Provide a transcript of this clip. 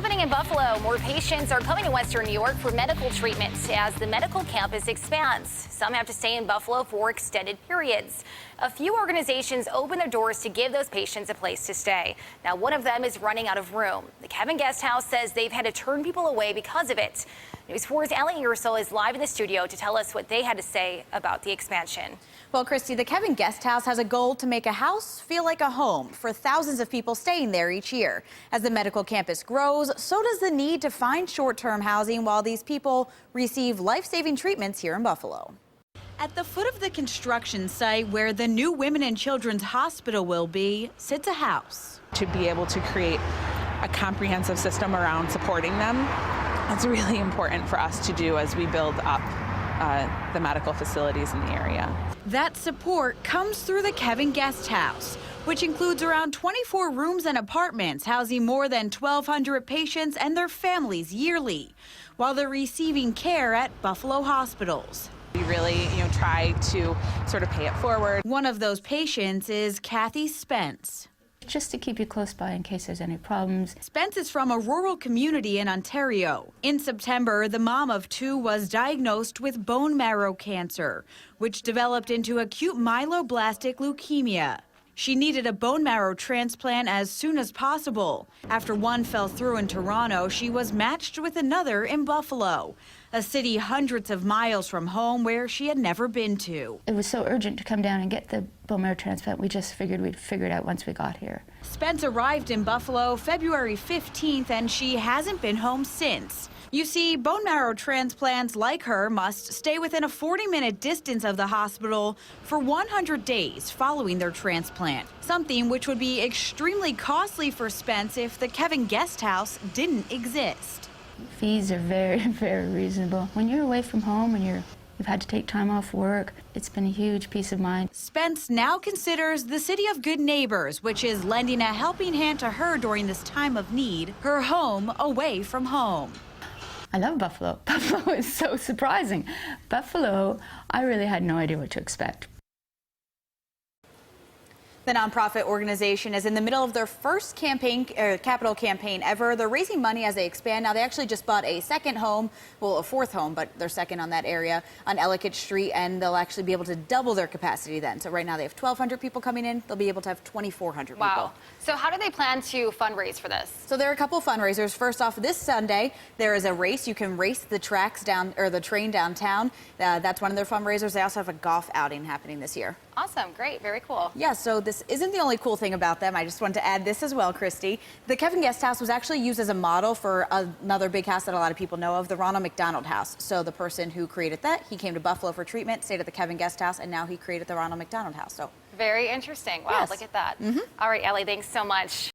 Happening in Buffalo, more patients are coming to Western New York for medical treatment as the medical campus expands. Some have to stay in Buffalo for extended periods. A few organizations open their doors to give those patients a place to stay. Now, one of them is running out of room. The Kevin Guest House says they've had to turn people away because of it. News 4's Allie Ingersoll is live in the studio to tell us what they had to say about the expansion. Well, Christy, the Kevin Guest House has a goal to make a house feel like a home for thousands of people staying there each year. As the medical campus grows, so does the need to find short-term housing while these people receive life-saving treatments here in Buffalo. At the foot of the construction site where the new Women and Children's Hospital will be, sits a house. To be able to create a comprehensive system around supporting them, it's really important for us to do as we build up the medical facilities in the area. That support comes through the Kevin Guest House, which includes around 24 rooms and apartments housing more than 1,200 patients and their families yearly, while they're receiving care at Buffalo hospitals. We really, try to sort of pay it forward. One of those patients is Kathy Spence. Just to keep you close by in case there's any problems. Spence is from a rural community in Ontario. In September, the mom of two was diagnosed with bone marrow cancer, which developed into acute myeloblastic leukemia. She needed a bone marrow transplant as soon as possible. After one fell through in Toronto, she was matched with another in Buffalo, a city hundreds of miles from home where she had never been to. It was so urgent to come down and get the bone marrow transplant, we just figured we'd figure it out once we got here. Spence arrived in Buffalo February 15th, and she hasn't been home since. You see, bone marrow transplants like her must stay within a 40-minute distance of the hospital for 100 days following their transplant, something which would be extremely costly for Spence if the Kevin Guest House didn't exist. Fees are very, very reasonable. When you're away from home and you've had to take time off work, it's been a huge peace of mind. Spence now considers the City of Good Neighbors, which is lending a helping hand to her during this time of need, her home away from home. I love Buffalo. Buffalo is so surprising. Buffalo, I really had no idea what to expect. The nonprofit organization is in the middle of their first capital campaign ever. They're raising money as they expand. Now, they actually just bought a second home, well, a fourth home, but they're second on that area on Ellicott Street, and they'll actually be able to double their capacity then. So right now they have 1,200 people coming in. They'll be able to have 2,400 people. Wow. So how do they plan to fundraise for this? So there are a couple of fundraisers. First off, this Sunday, there is a race. You can race the tracks down, or the train downtown. That's one of their fundraisers. They also have a golf outing happening this year. Awesome. Great. Very cool. Yeah, so this isn't the only cool thing about them. I just wanted to add this as well, Christy. The Kevin Guest House was actually used as a model for another big house that a lot of people know of, the Ronald McDonald House. So the person who created that, he came to Buffalo for treatment, stayed at the Kevin Guest House, and now he created the Ronald McDonald House. So very interesting. Wow, yes. Look at that. All right, Ellie, thanks so much.